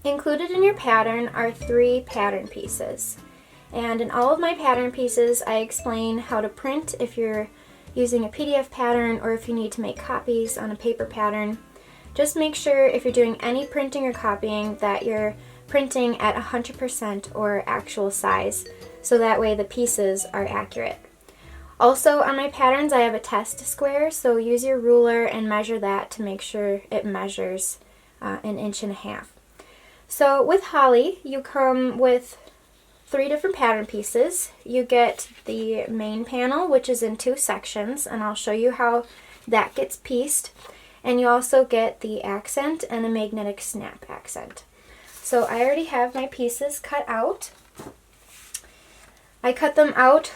Included in your pattern are 3 pattern pieces. And in all of my pattern pieces, I explain how to print if you're using a PDF pattern or if you need to make copies on a paper pattern. Just make sure if you're doing any printing or copying that you're printing at 100% or actual size, so that way the pieces are accurate. Also, on my patterns I have a test square, so use your ruler and measure that to make sure it measures 1.5 inches. So with Holly, you come with 3 different pattern pieces. You get the main panel, which is in 2 sections, and I'll show you how that gets pieced. And you also get the accent and a magnetic snap accent. So I already have my pieces cut out. I cut them out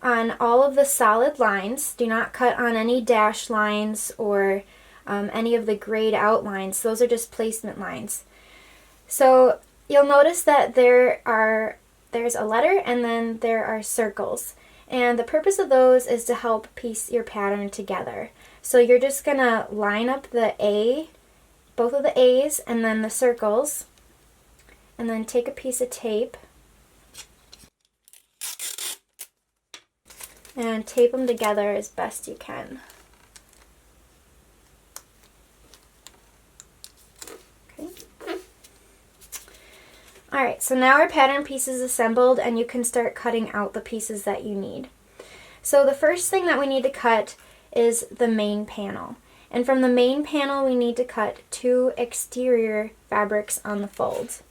on all of the solid lines. Do not cut on any dash lines or any of the grayed out lines. Those are just placement lines. So you'll notice that there's a letter and then there are circles. And the purpose of those is to help piece your pattern together. So you're just going to line up the A, both of the A's, and then the circles. And then take a piece of tape and tape them together as best you can. Alright, so now our pattern piece is assembled and you can start cutting out the pieces that you need. So the first thing that we need to cut is the main panel. And from the main panel we need to cut 2 exterior fabrics on the fold.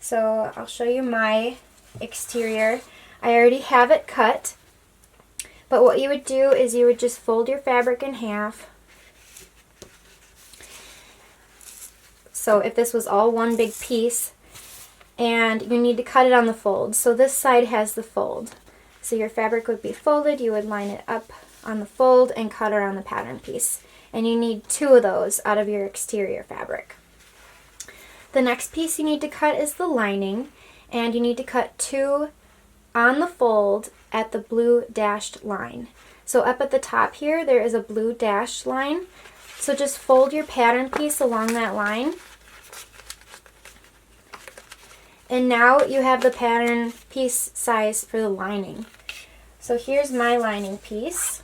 So I'll show you my exterior. I already have it cut, but what you would do is you would just fold your fabric in half. So if this was all one big piece, and you need to cut it on the fold. So this side has the fold. So your fabric would be folded, you would line it up on the fold and cut around the pattern piece. And you need 2 of those out of your exterior fabric. The next piece you need to cut is the lining, and you need to cut 2 on the fold at the blue dashed line. So up at the top here there is a blue dashed line. So just fold your pattern piece along that line. And now you have the pattern piece size for the lining. So here's my lining piece.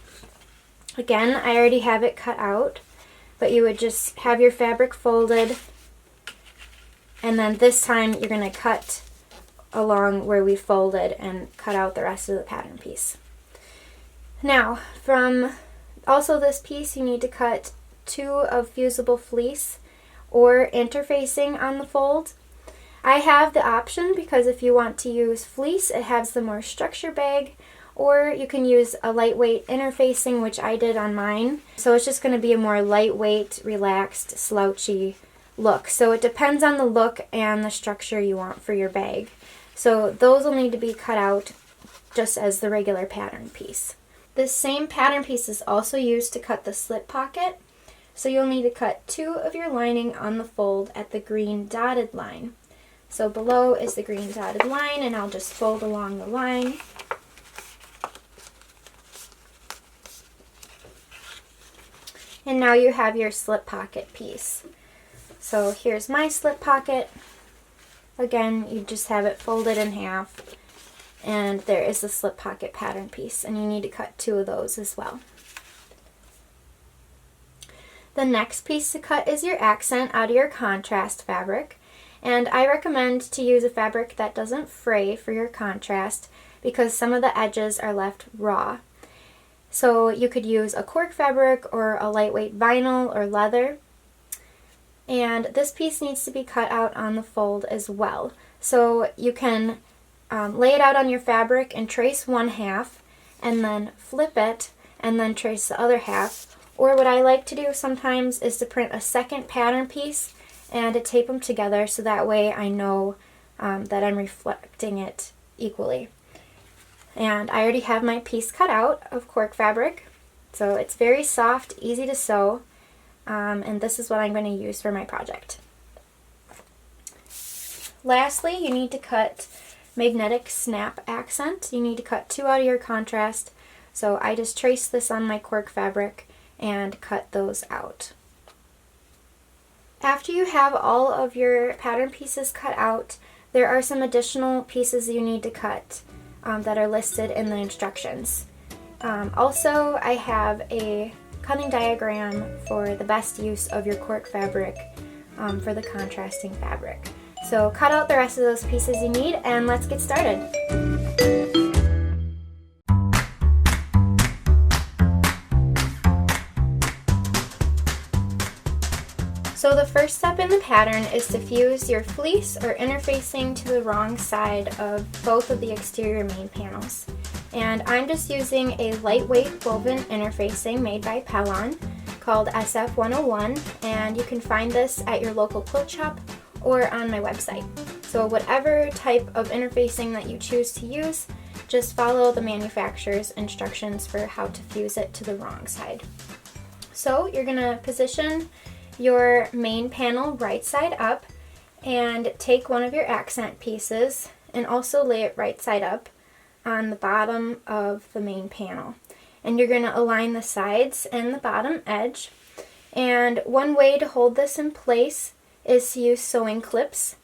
Again, I already have it cut out, but you would just have your fabric folded, and then this time you're going to cut along where we folded and cut out the rest of the pattern piece. Now, from also this piece you need to cut 2 of fusible fleece or interfacing on the fold. I have the option because if you want to use fleece, it has the more structure bag, or you can use a lightweight interfacing, which I did on mine. So it's just going to be a more lightweight, relaxed, slouchy look. So it depends on the look and the structure you want for your bag. So those will need to be cut out just as the regular pattern piece. This same pattern piece is also used to cut the slip pocket. So you'll need to cut 2 of your lining on the fold at the green dotted line. So below is the green dotted line, and I'll just fold along the line. And now you have your slip pocket piece. So here's my slip pocket. Again, you just have it folded in half, and there is the slip pocket pattern piece, and you need to cut 2 of those as well. The next piece to cut is your accent out of your contrast fabric. And I recommend to use a fabric that doesn't fray for your contrast because some of the edges are left raw. So you could use a cork fabric or a lightweight vinyl or leather. And this piece needs to be cut out on the fold as well. So you can lay it out on your fabric and trace one half and then flip it and then trace the other half. Or what I like to do sometimes is to print a second pattern piece and to tape them together so that way I know that I'm reflecting it equally. And I already have my piece cut out of cork fabric, so it's very soft, easy to sew, and this is what I'm going to use for my project. Lastly, you need to cut magnetic snap accent. You need to cut 2 out of your contrast, so I just traced this on my cork fabric and cut those out. After you have all of your pattern pieces cut out, there are some additional pieces you need to cut that are listed in the instructions. Also, I have a cutting diagram for the best use of your cork fabric for the contrasting fabric. So cut out the rest of those pieces you need and let's get started. So the first step in the pattern is to fuse your fleece or interfacing to the wrong side of both of the exterior main panels. And I'm just using a lightweight woven interfacing made by Pellon called SF101, and you can find this at your local quilt shop or on my website. So whatever type of interfacing that you choose to use, just follow the manufacturer's instructions for how to fuse it to the wrong side. So you're going to position your main panel right side up and take one of your accent pieces and also lay it right side up on the bottom of the main panel. And you're going to align the sides and the bottom edge. And one way to hold this in place is to use sewing clips.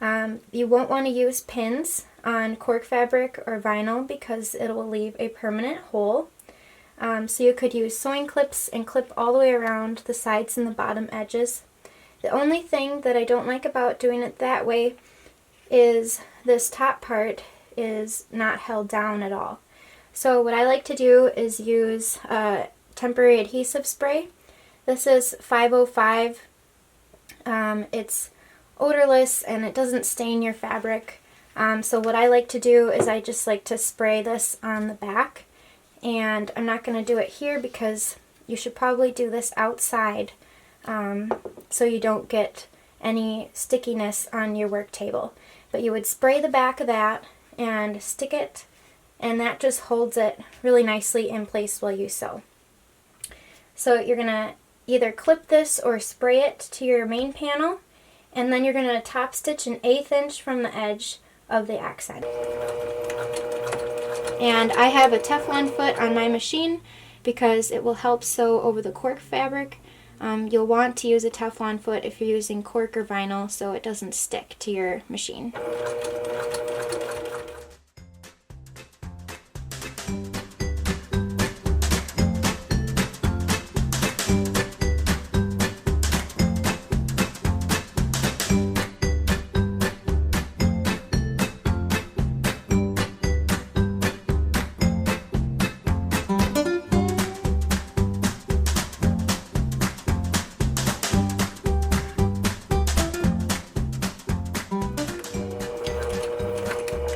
You won't want to use pins on cork fabric or vinyl because it will leave a permanent hole. So you could use sewing clips and clip all the way around the sides and the bottom edges. The only thing that I don't like about doing it that way is this top part is not held down at all. So what I like to do is use temporary adhesive spray. This is 505. It's odorless and it doesn't stain your fabric. So what I like to do is I just like to spray this on the back. And I'm not going to do it here because you should probably do this outside so you don't get any stickiness on your work table. But you would spray the back of that and stick it, and that just holds it really nicely in place while you sew. So you're going to either clip this or spray it to your main panel, and then you're going to top stitch an 1/8 inch from the edge of the accent. And I have a Teflon foot on my machine because it will help sew over the cork fabric. You'll want to use a Teflon foot if you're using cork or vinyl so it doesn't stick to your machine.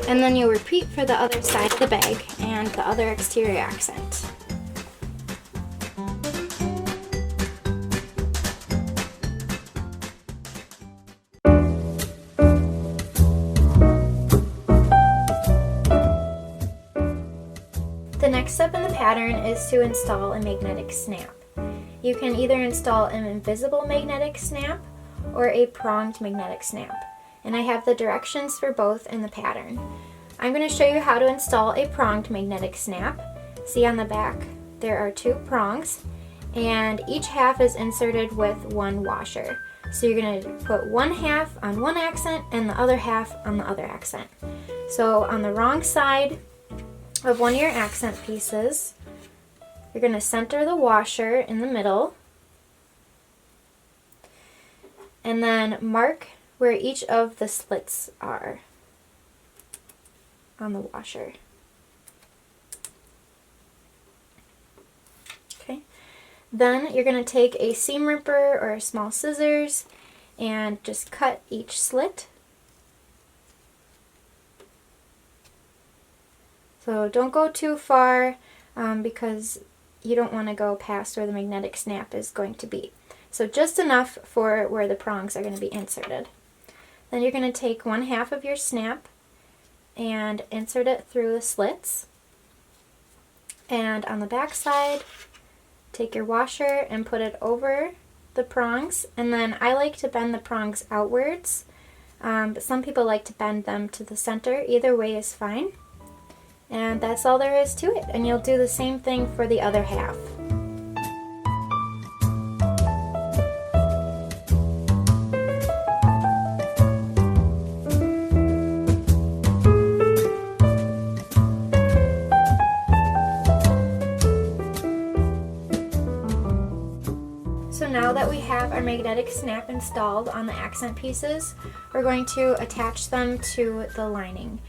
And then you'll repeat for the other side of the bag and the other exterior accent. The next step in the pattern is to install a magnetic snap. You can either install an invisible magnetic snap or a pronged magnetic snap. And I have the directions for both in the pattern. I'm going to show you how to install a pronged magnetic snap. See on the back there are 2 prongs and each half is inserted with 1 washer. So you're going to put 1/2 on one accent and the other half on the other accent. So on the wrong side of one of your accent pieces, you're going to center the washer in the middle and then mark where each of the slits are on the washer. Okay. Then you're going to take a seam ripper or small scissors and just cut each slit. So don't go too far because you don't want to go past where the magnetic snap is going to be. So just enough for where the prongs are going to be inserted. Then you're going to take 1/2 of your snap and insert it through the slits. And on the back side, take your washer and put it over the prongs. And then I like to bend the prongs outwards, but some people like to bend them to the center. Either way is fine. And that's all there is to it. And you'll do the same thing for the other half. now that we have our magnetic snap installed on the accent pieces, we're going to attach them to the lining.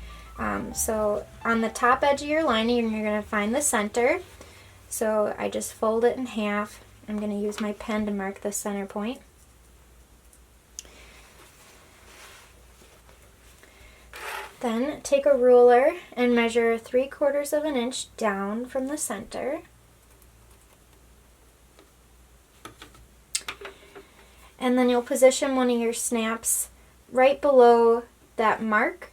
So on the top edge of your lining, you're going to find the center. So I just fold it in half. I'm going to use my pen to mark the center point. Then take a ruler and measure 3/4 of an inch down from the center. And then you'll position one of your snaps right below that mark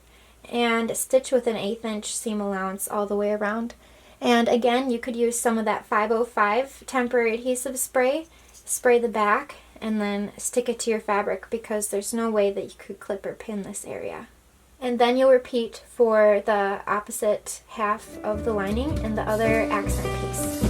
and stitch with an 1/8 inch seam allowance all the way around. And again, you could use some of that 505 temporary adhesive spray, spray the back, and then stick it to your fabric because there's no way that you could clip or pin this area. And then you'll repeat for the opposite half of the lining and the other accent piece.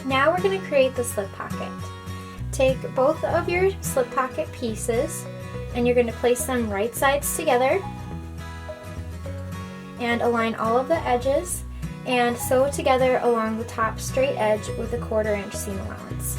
Now we're going to create the slip pocket. Take both of your slip pocket pieces and you're going to place them right sides together and align all of the edges and sew together along the top straight edge with a 1/4 inch seam allowance.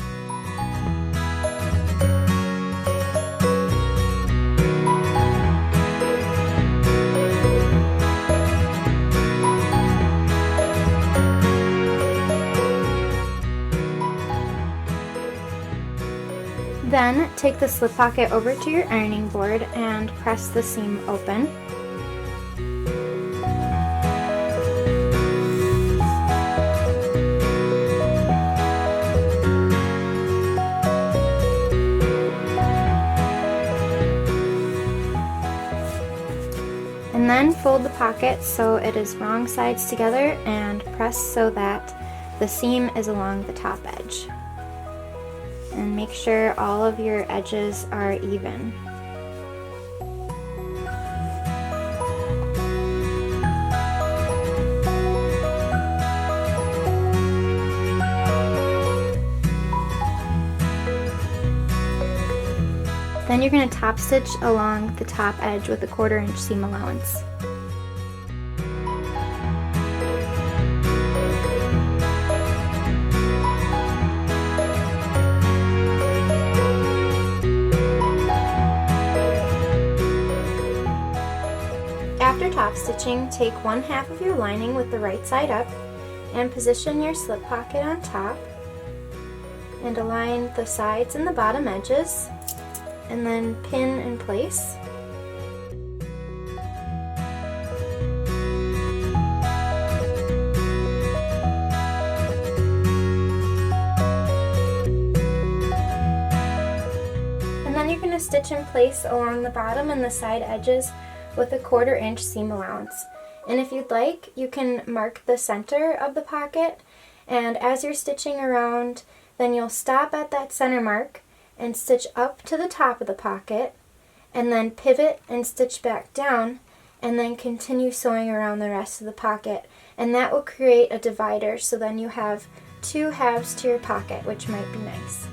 Then take the slip pocket over to your ironing board and press the seam open. And then fold the pocket so it is wrong sides together and press so that the seam is along the top edge. And make sure all of your edges are even. Then you're going to top stitch along the top edge with a 1/4 inch seam allowance. After top stitching, take 1/2 of your lining with the right side up and position your slip pocket on top and align the sides and the bottom edges and then pin in place. And then you're going to stitch in place along the bottom and the side edges with a 1/4 inch seam allowance. And if you'd like, you can mark the center of the pocket, and as you're stitching around, then you'll stop at that center mark and stitch up to the top of the pocket, and then pivot and stitch back down, and then continue sewing around the rest of the pocket. And that will create a divider, so then you have 2 halves to your pocket, which might be nice.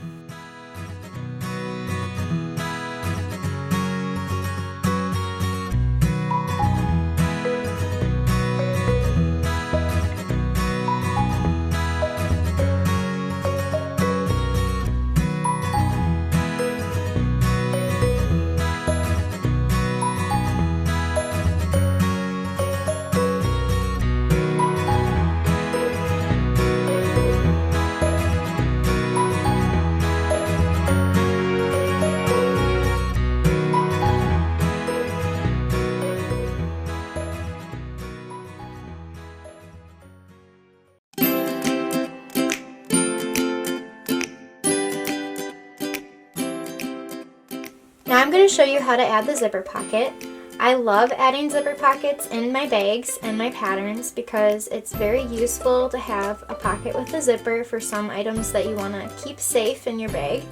Now I'm going to show you how to add the zipper pocket. I love adding zipper pockets in my bags and my patterns because it's very useful to have a pocket with a zipper for some items that you want to keep safe in your bag.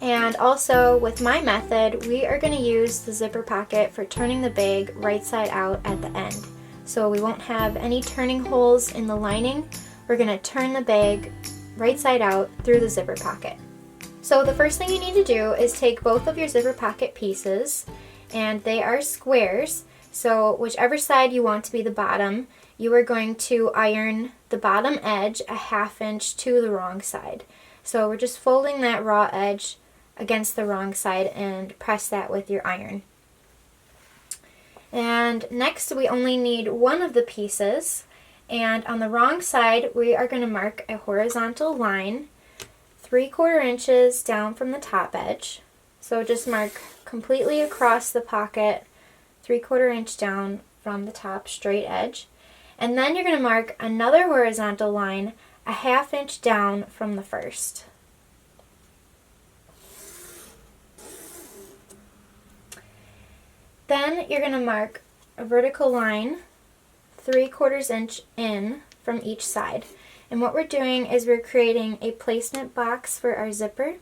And also with my method, we are going to use the zipper pocket for turning the bag right side out at the end. So we won't have any turning holes in the lining. We're going to turn the bag right side out through the zipper pocket. So the first thing you need to do is take both of your zipper pocket pieces, and they are squares, so whichever side you want to be the bottom, you are going to iron the bottom edge a 1/2 inch to the wrong side. So we're just folding that raw edge against the wrong side and press that with your iron. And next we only need one of the pieces, and on the wrong side we are going to mark a horizontal line 3/4 inches down from the top edge. So just mark completely across the pocket 3/4 inch down from the top straight edge. And then you're going to mark another horizontal line a 1/2 inch down from the first. Then you're going to mark a vertical line 3/4 inch in from each side. And what we're doing is we're creating a placement box for our zipper.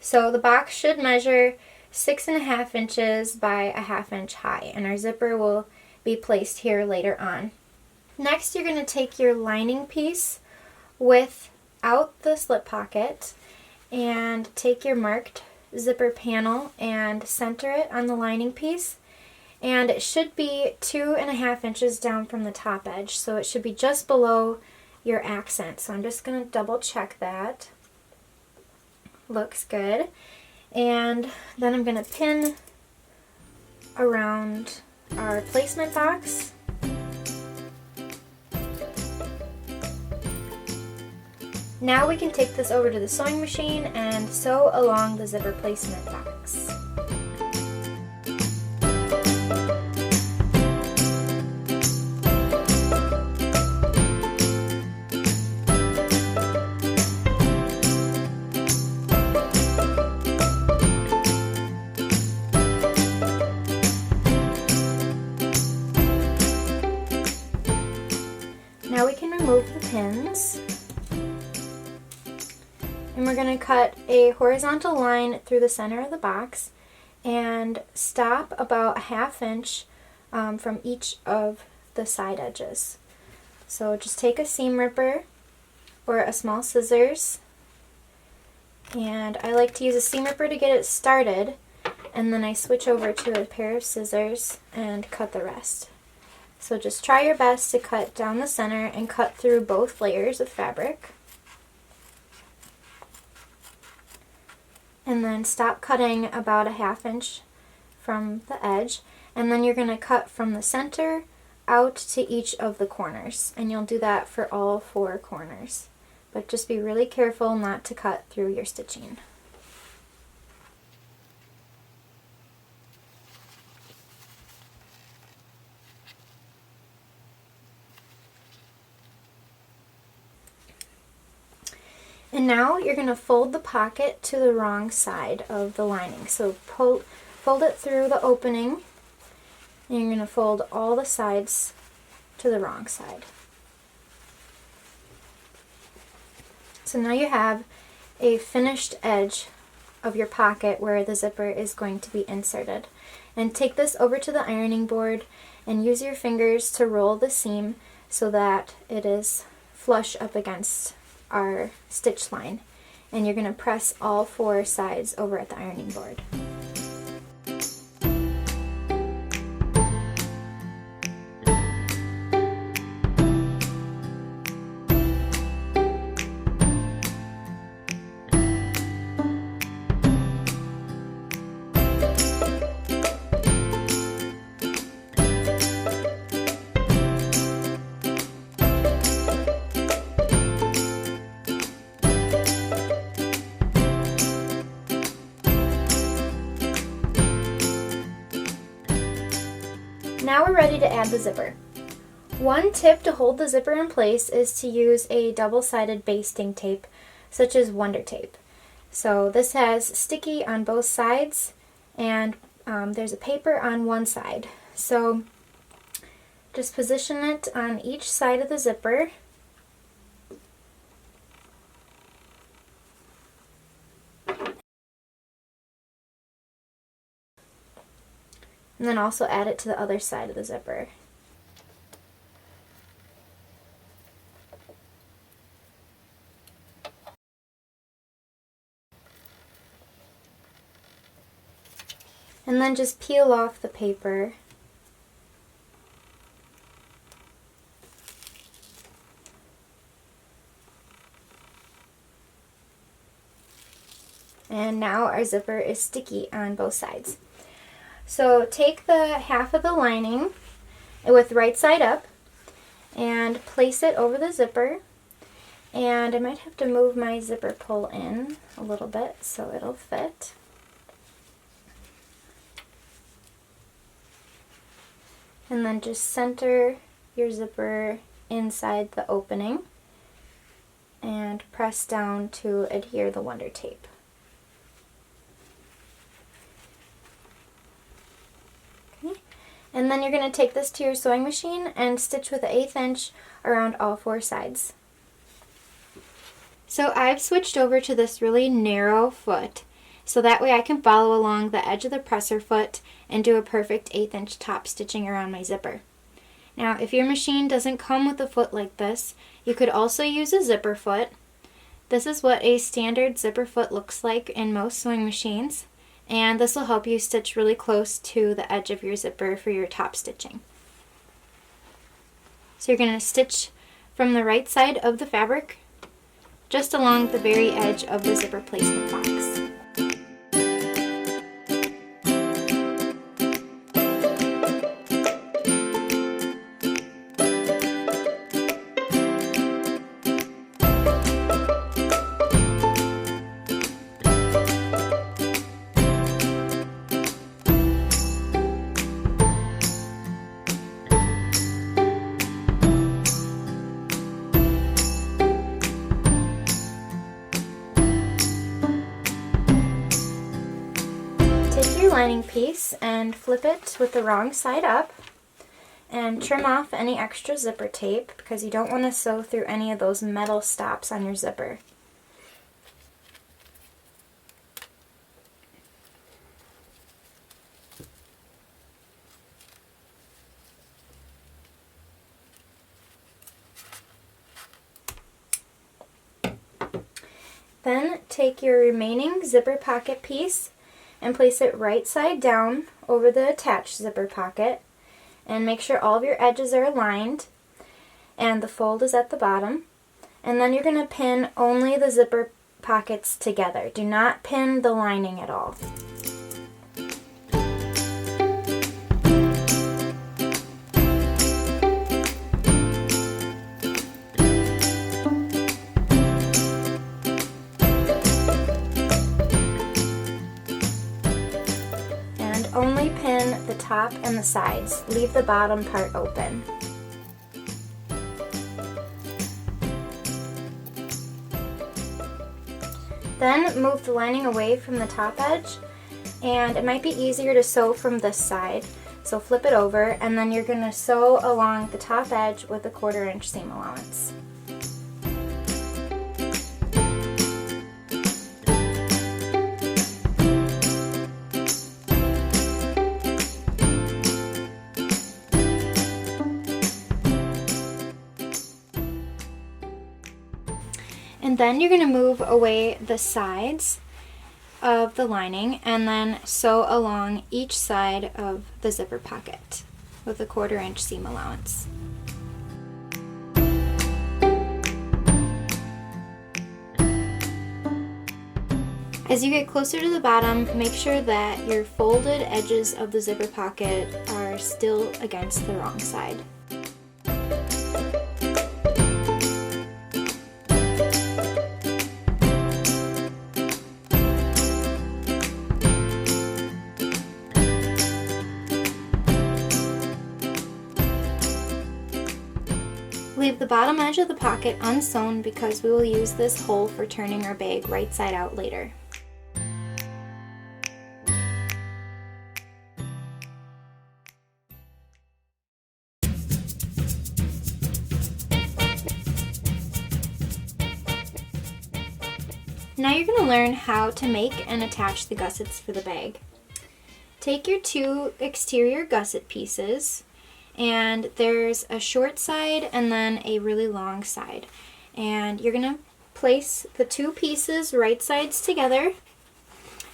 So the box should measure 6.5 inches by a 1/2 inch high, and our zipper will be placed here later on. Next, you're going to take your lining piece without the slip pocket and take your marked zipper panel and center it on the lining piece. And it should be 2.5 inches down from the top edge, so it should be just below your accent. So I'm just going to double check that. Looks good. And then I'm going to pin around our placement box. Now we can take this over to the sewing machine and sew along the zipper placement box. Now we can remove the pins, and we're going to cut a horizontal line through the center of the box and stop about a 1/2 inch from each of the side edges. So just take a seam ripper or a small scissors, and I like to use a seam ripper to get it started, and then I switch over to a pair of scissors and cut the rest. So just try your best to cut down the center and cut through both layers of fabric. And then stop cutting about a 1/2 inch from the edge. And then you're going to cut from the center out to each of the corners. And you'll do that for all 4 corners. But just be really careful not to cut through your stitching. And now you're going to fold the pocket to the wrong side of the lining. So fold it through the opening, and you're going to fold all the sides to the wrong side. So now you have a finished edge of your pocket where the zipper is going to be inserted. And take this over to the ironing board and use your fingers to roll the seam so that it is flush up against our stitch line, and you're going to press all 4 sides over at the ironing board. Now we're ready to add the zipper. One tip to hold the zipper in place is to use a double-sided basting tape, such as Wonder Tape. So this has sticky on both sides, and there's a paper on one side. So just position it on each side of the zipper. And then also add it to the other side of the zipper. And then just peel off the paper. And now our zipper is sticky on both sides. So take the half of the lining with right side up and place it over the zipper. And I might have to move my zipper pull in a little bit so it'll fit. And then just center your zipper inside the opening and press down to adhere the Wonder Tape. Okay. And then you're going to take this to your sewing machine and stitch with an 1/8 inch around all 4 sides. So I've switched over to this really narrow foot, so that way I can follow along the edge of the presser foot and do a perfect 1/8 inch top stitching around my zipper. Now, if your machine doesn't come with a foot like this, you could also use a zipper foot. This is what a standard zipper foot looks like in most sewing machines, and this will help you stitch really close to the edge of your zipper for your top stitching. So you're going to stitch from the right side of the fabric, just along the very edge of the zipper placement box. Lining piece and flip it with the wrong side up and trim off any extra zipper tape because you don't want to sew through any of those metal stops on your zipper. Then take your remaining zipper pocket piece and place it right side down over the attached zipper pocket, and make sure all of your edges are aligned and the fold is at the bottom. And then you're going to pin only the zipper pockets together. Do not pin the lining at all. Only pin the top and the sides. Leave the bottom part open. Then move the lining away from the top edge, and it might be easier to sew from this side. So flip it over, and then you're going to sew along the top edge with a 1/4 inch seam allowance. And then you're going to move away the sides of the lining and then sew along each side of the zipper pocket with a 1/4 inch seam allowance. As you get closer to the bottom, make sure that your folded edges of the zipper pocket are still against the wrong side. Leave the bottom edge of the pocket unsewn because we will use this hole for turning our bag right side out later. Now you're going to learn how to make and attach the gussets for the bag. Take your 2 exterior gusset pieces, and there's a short side and then a really long side. And you're going to place the 2 pieces right sides together,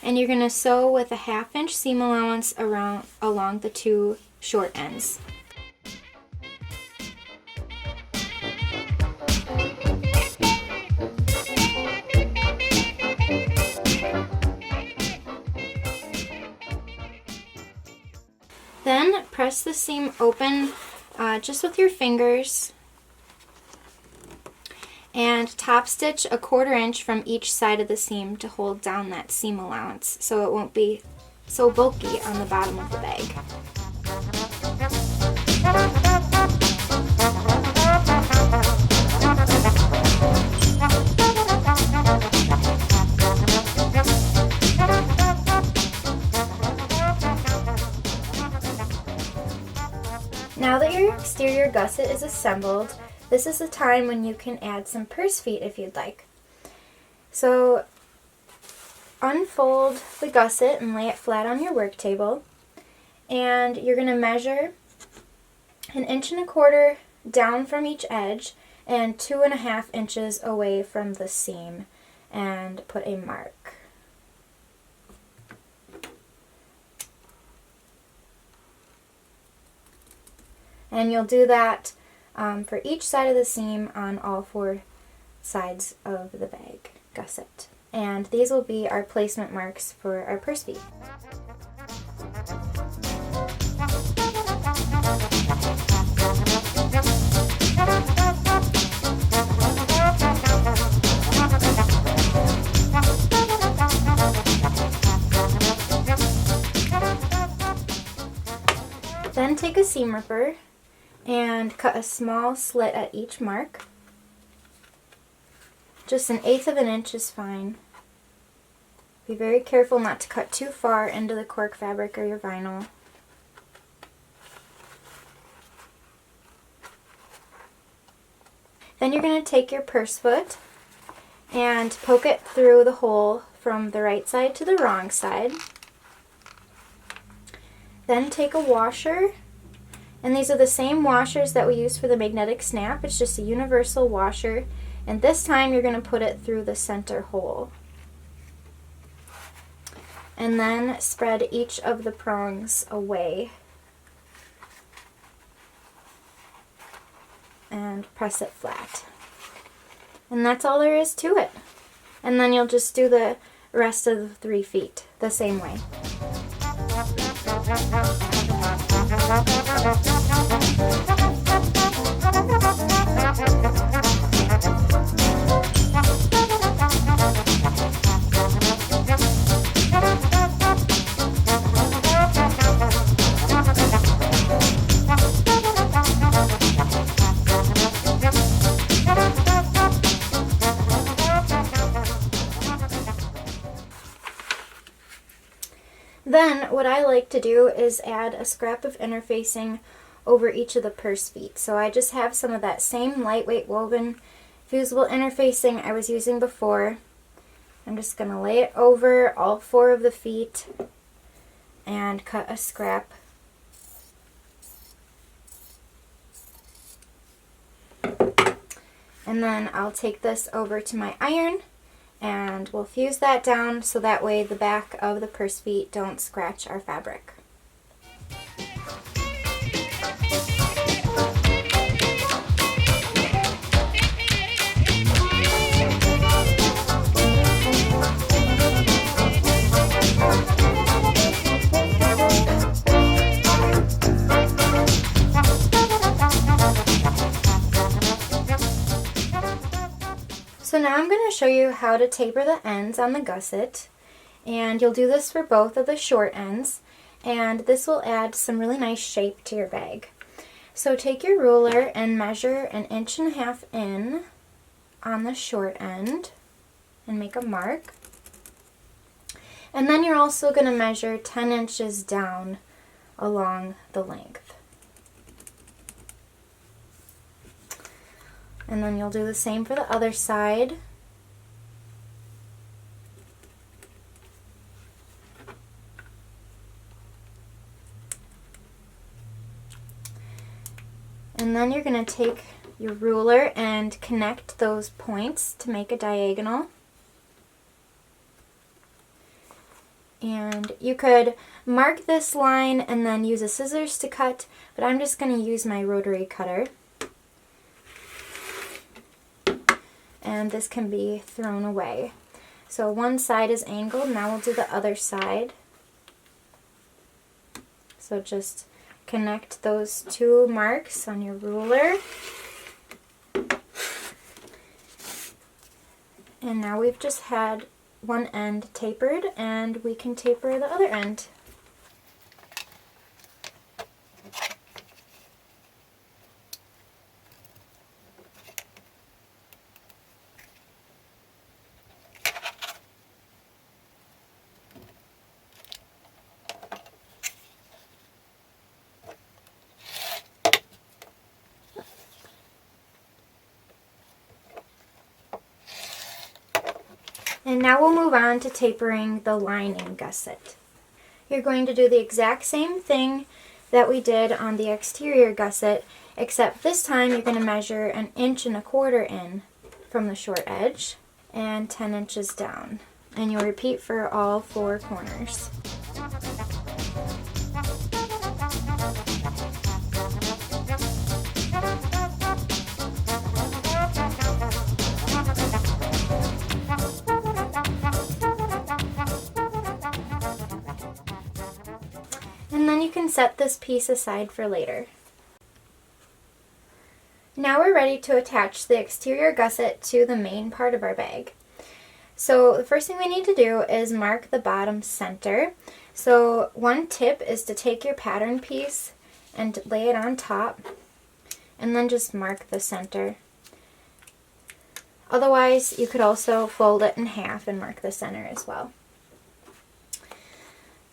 and you're going to sew with a 1/2 inch seam allowance along the 2 short ends. Then press the seam open just with your fingers and top stitch a 1/4 inch from each side of the seam to hold down that seam allowance so it won't be so bulky on the bottom of the bag. Now that your exterior gusset is assembled, this is the time when you can add some purse feet if you'd like. So unfold the gusset and lay it flat on your work table, and you're going to measure 1.25 inches down from each edge and 2.5 inches away from the seam and put a mark. And you'll do that for each side of the seam on all 4 sides of the bag gusset. And these will be our placement marks for our purse feet. Then take a seam ripper and cut a small slit at each mark. Just 1/8 inch is fine. Be very careful not to cut too far into the cork fabric or your vinyl. Then you're going to take your purse foot and poke it through the hole from the right side to the wrong side. Then take a washer, and these are the same washers that we use for the magnetic snap. It's just a universal washer, and this time you're going to put it through the center hole. And then spread each of the prongs away and press it flat. And that's all there is to it. And then you'll just do the rest of the 3 feet the same way. Then what I like to do is add a scrap of interfacing over each of the purse feet. So I just have some of that same lightweight woven fusible interfacing I was using before. I'm just going to lay it over all 4 of the feet and cut a scrap. And then I'll take this over to my iron and we'll fuse that down so that way the back of the purse feet don't scratch our fabric. So now I'm going to show you how to taper the ends on the gusset, and you'll do this for both of the short ends, and this will add some really nice shape to your bag. So take your ruler and measure 1.5 inches in on the short end and make a mark. And then you're also going to measure 10 inches down along the length. And then you'll do the same for the other side. And then you're going to take your ruler and connect those points to make a diagonal. And you could mark this line and then use a scissors to cut, but I'm just going to use my rotary cutter. And this can be thrown away. So one side is angled, now we'll do the other side. So just connect those two marks on your ruler. And now we've just had one end tapered, and we can taper the other end. And now we'll move on to tapering the lining gusset. You're going to do the exact same thing that we did on the exterior gusset, except this time you're going to measure 1 1/4 inches in from the short edge and 10 inches down. And you'll repeat for all 4 corners. And then you can set this piece aside for later. Now we're ready to attach the exterior gusset to the main part of our bag. So the first thing we need to do is mark the bottom center. So one tip is to take your pattern piece and lay it on top and then just mark the center. Otherwise, you could also fold it in half and mark the center as well.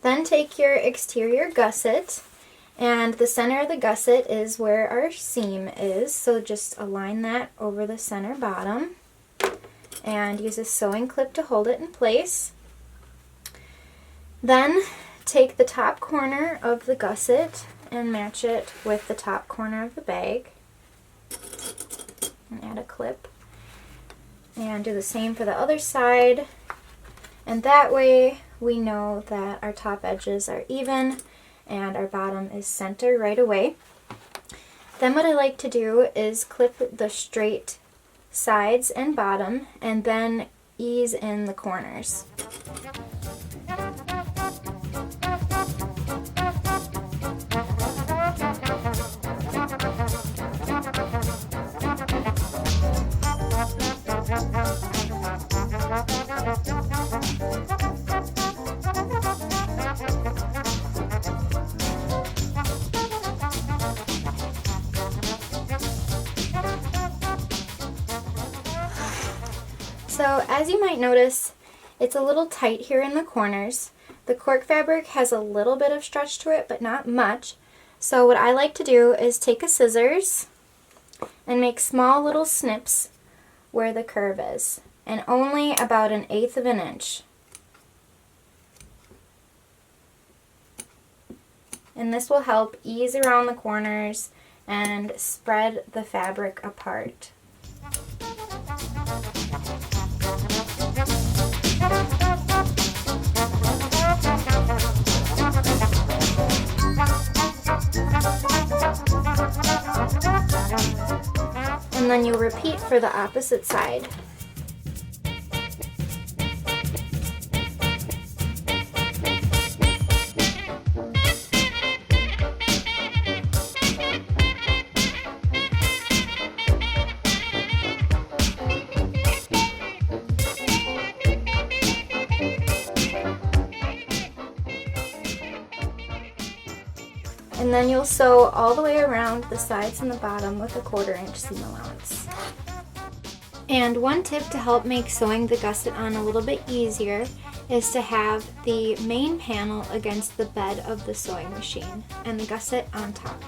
Then take your exterior gusset, and the center of the gusset is where our seam is, so just align that over the center bottom and use a sewing clip to hold it in place. Then take the top corner of the gusset and match it with the top corner of the bag and add a clip. And do the same for the other side, and that way we know that our top edges are even and our bottom is center right away. Then what I like to do is clip the straight sides and bottom and then ease in the corners. So as you might notice, it's a little tight here in the corners. The cork fabric has a little bit of stretch to it, but not much. So what I like to do is take a scissors and make small little snips where the curve is, and only about 1/8 of an inch. And this will help ease around the corners and spread the fabric apart. And then you'll repeat for the opposite side. And then you'll sew all the way around the sides and the bottom with a 1/4 inch seam allowance. And one tip to help make sewing the gusset on a little bit easier is to have the main panel against the bed of the sewing machine and the gusset on top.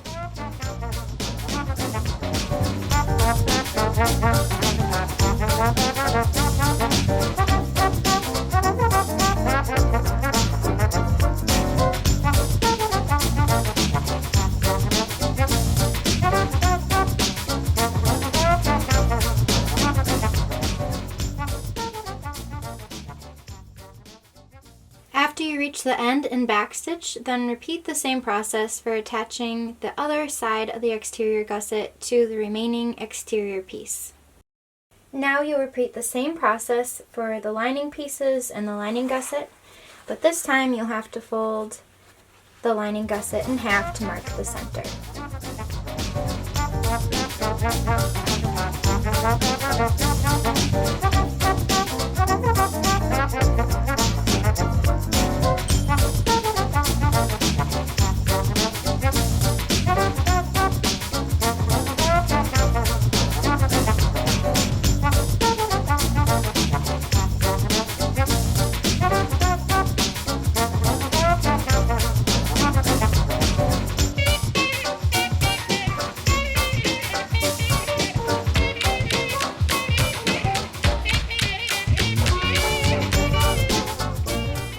the end and back stitch, then repeat the same process for attaching the other side of the exterior gusset to the remaining exterior piece. Now you'll repeat the same process for the lining pieces and the lining gusset, but this time you'll have to fold the lining gusset in half to mark the center.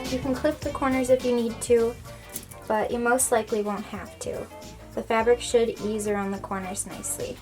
You can clip the corners if you need to, but you most likely won't have to. The fabric should ease around the corners nicely.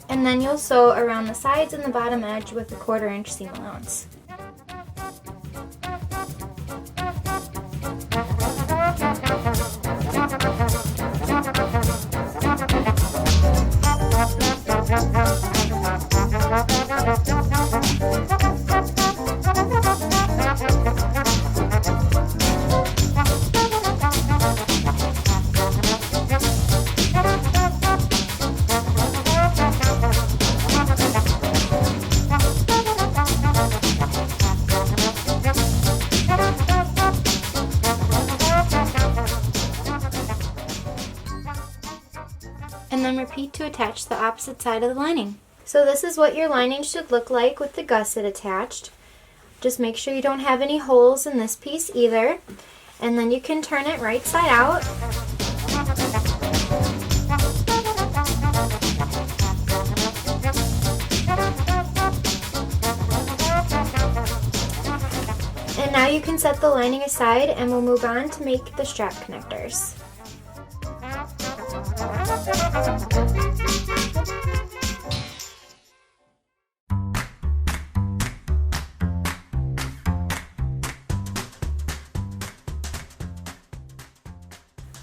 And then you'll sew around the sides and the bottom edge with a 1/4 inch seam allowance. And then repeat to attach the opposite side of the lining. So this is what your lining should look like with the gusset attached. Just make sure you don't have any holes in this piece either. And then you can turn it right side out. And now you can set the lining aside and we'll move on to make the strap connectors.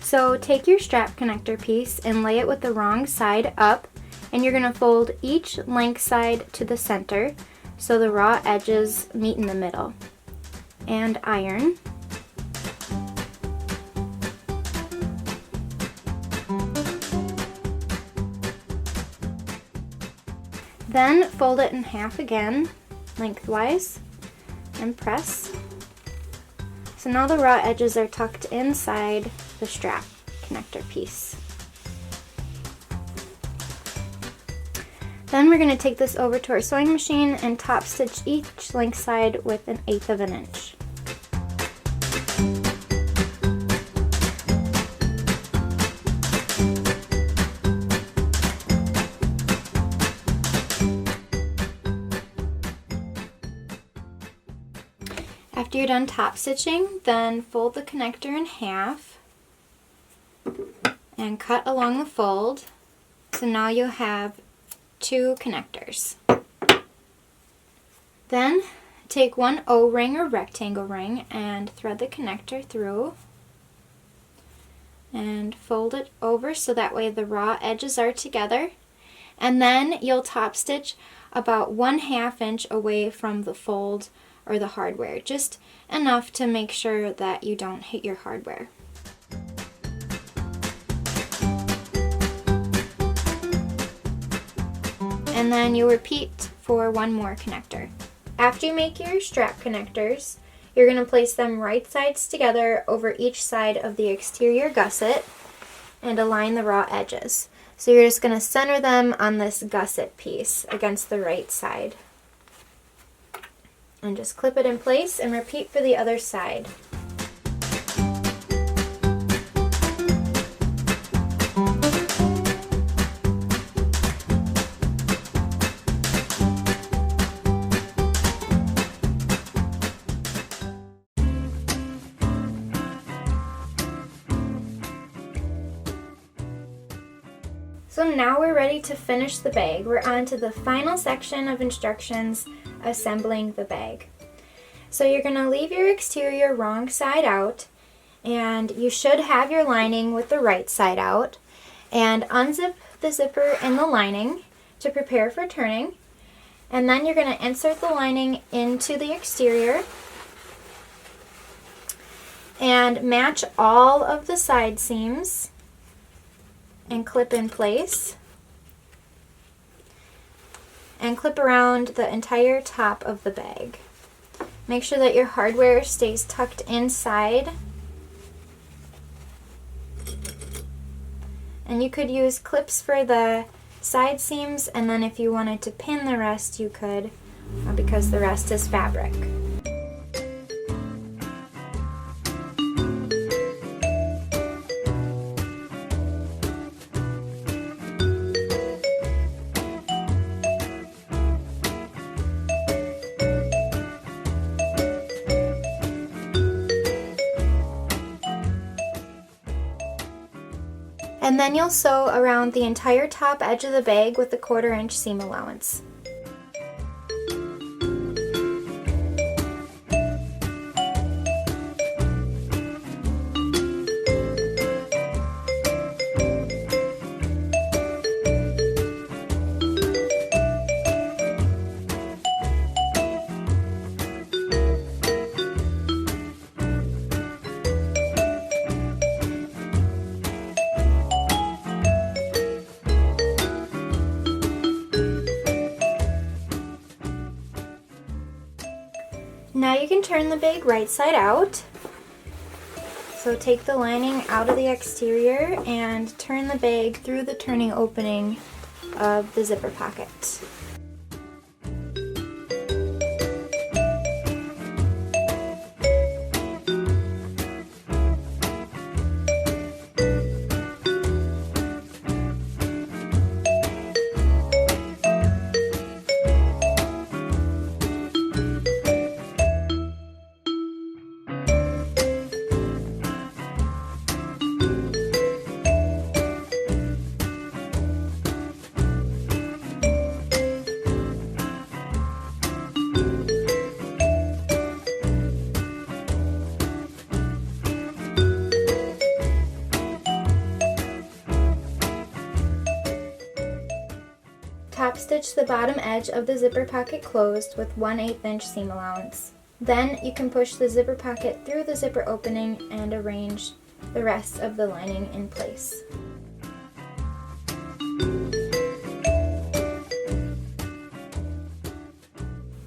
So take your strap connector piece and lay it with the wrong side up, and you're going to fold each length side to the center so the raw edges meet in the middle. And iron. Then fold it in half again, lengthwise, and press. So now the raw edges are tucked inside the strap connector piece. Then we're going to take this over to our sewing machine and top stitch each length side with 1/8 of an inch. After you're done top stitching, then fold the connector in half and cut along the fold. So now you'll have 2 connectors. Then take one O-ring or rectangle ring and thread the connector through and fold it over so that way the raw edges are together. And then you'll top stitch about 1/2 inch away from the fold or the hardware, just enough to make sure that you don't hit your hardware. And then you'll repeat for one more connector. After you make your strap connectors, you're going to place them right sides together over each side of the exterior gusset and align the raw edges. So you're just going to center them on this gusset piece against the right side. And just clip it in place and repeat for the other side. So now we're ready to finish the bag. We're on to the final section of instructions, assembling the bag. So you're going to leave your exterior wrong side out, and you should have your lining with the right side out, and unzip the zipper in the lining to prepare for turning. And then you're going to insert the lining into the exterior and match all of the side seams and clip in place, and clip around the entire top of the bag. Make sure that your hardware stays tucked inside, and you could use clips for the side seams, and then if you wanted to pin the rest you could, because the rest is fabric. And then you'll sew around the entire top edge of the bag with a 1/4 inch seam allowance. Now you can turn the bag right side out. So take the lining out of the exterior and turn the bag through the turning opening of the zipper pocket. Top stitch the bottom edge of the zipper pocket closed with 1/8 inch seam allowance. Then you can push the zipper pocket through the zipper opening and arrange the rest of the lining in place.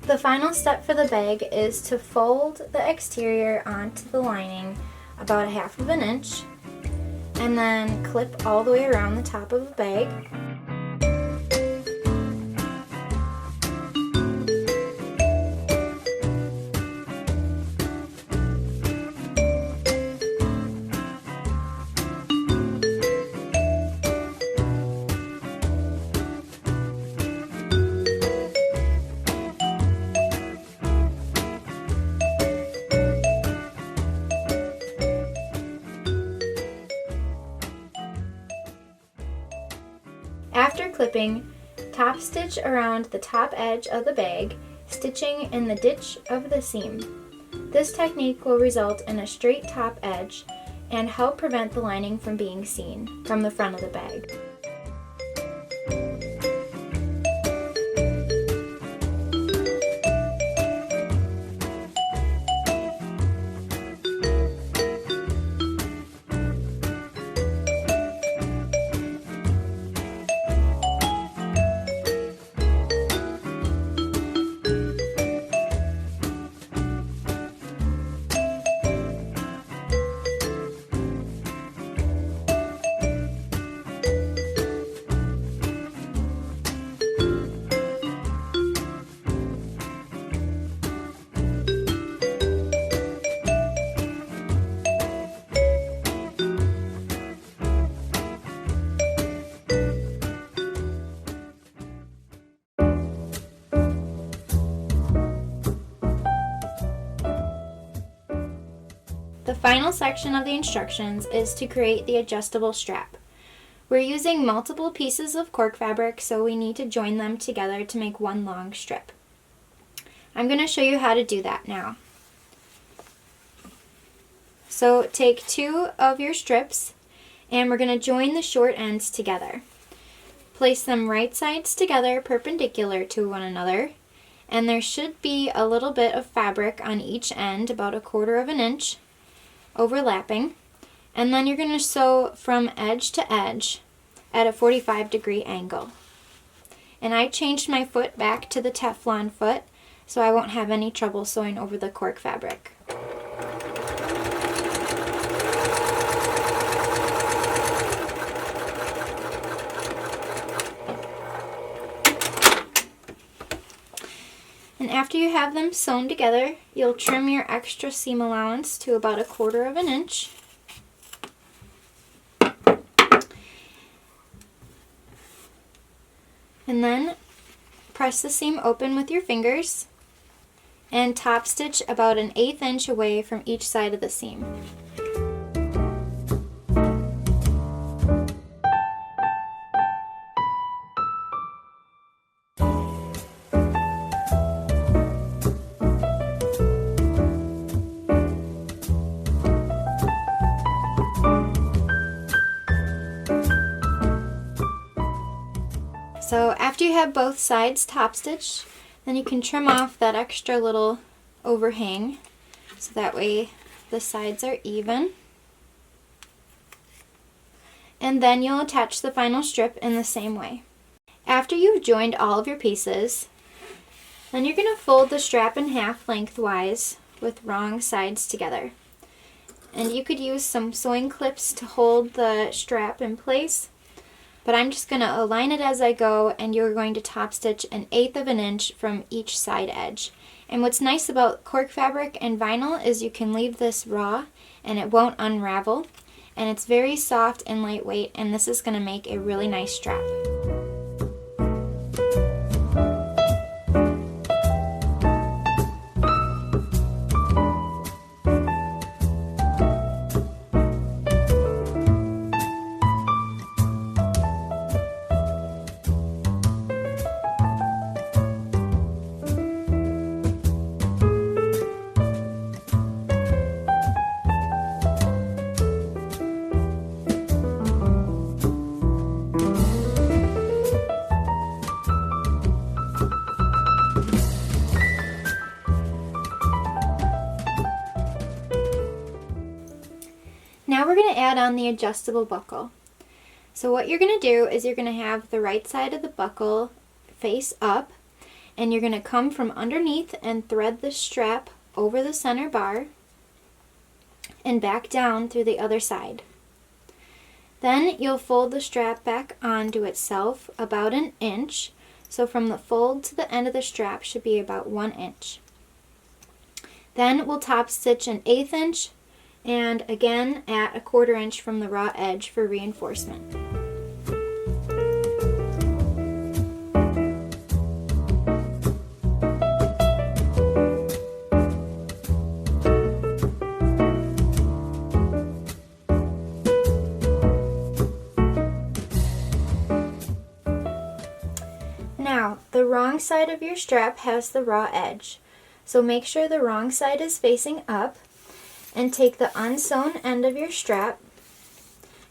The final step for the bag is to fold the exterior onto the lining about 1/2 inch and then clip all the way around the top of the bag. After clipping, top stitch around the top edge of the bag, stitching in the ditch of the seam. This technique will result in a straight top edge and help prevent the lining from being seen from the front of the bag. The final section of the instructions is to create the adjustable strap. We're using multiple pieces of cork fabric, so we need to join them together to make one long strip. I'm going to show you how to do that now. So take 2 of your strips and we're going to join the short ends together. Place them right sides together perpendicular to one another, and there should be a little bit of fabric on each end, about 1/4 of an inch, overlapping. And then you're going to sew from edge to edge at a 45-degree angle. And I changed my foot back to the Teflon foot so I won't have any trouble sewing over the cork fabric. And after you have them sewn together, you'll trim your extra seam allowance to about 1/4 of an inch. And then press the seam open with your fingers and top stitch about 1/8 inch away from each side of the seam. So after you have both sides top stitched, then you can trim off that extra little overhang so that way the sides are even. And then you'll attach the final strip in the same way. After you've joined all of your pieces, then you're going to fold the strap in half lengthwise with wrong sides together. And you could use some sewing clips to hold the strap in place, but I'm just going to align it as I go, and you're going to top stitch 1/8 of an inch from each side edge. And what's nice about cork fabric and vinyl is you can leave this raw and it won't unravel, and it's very soft and lightweight, and this is going to make a really nice strap. Now we're going to add on the adjustable buckle. So what you're going to do is you're going to have the right side of the buckle face up, and you're going to come from underneath and thread the strap over the center bar and back down through the other side. Then you'll fold the strap back onto itself about 1 inch, so from the fold to the end of the strap should be about 1 inch. Then we'll top stitch 1/8 inch and again at 1/4 inch from the raw edge for reinforcement. Now, the wrong side of your strap has the raw edge, so make sure the wrong side is facing up, and take the unsewn end of your strap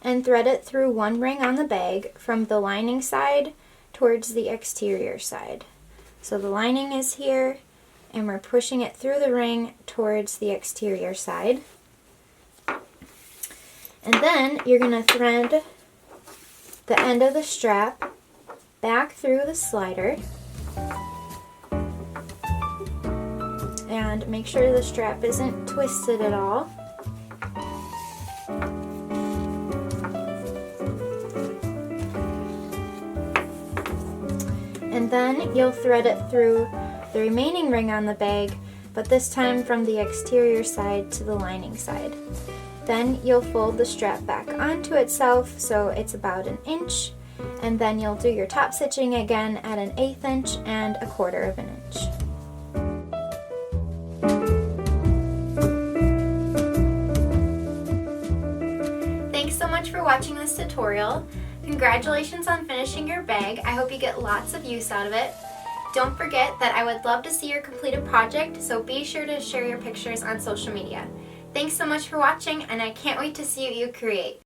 and thread it through one ring on the bag from the lining side towards the exterior side. So the lining is here, and we're pushing it through the ring towards the exterior side. And then you're going to thread the end of the strap back through the slider and make sure the strap isn't twisted at all. And then you'll thread it through the remaining ring on the bag, but this time from the exterior side to the lining side. Then you'll fold the strap back onto itself so it's about 1 inch, and then you'll do your top stitching again at 1/8 inch and 1/4 of an inch. Thanks so much for watching this tutorial. Congratulations on finishing your bag. I hope you get lots of use out of it. Don't forget that I would love to see your completed project, so be sure to share your pictures on social media. Thanks so much for watching, and I can't wait to see what you create.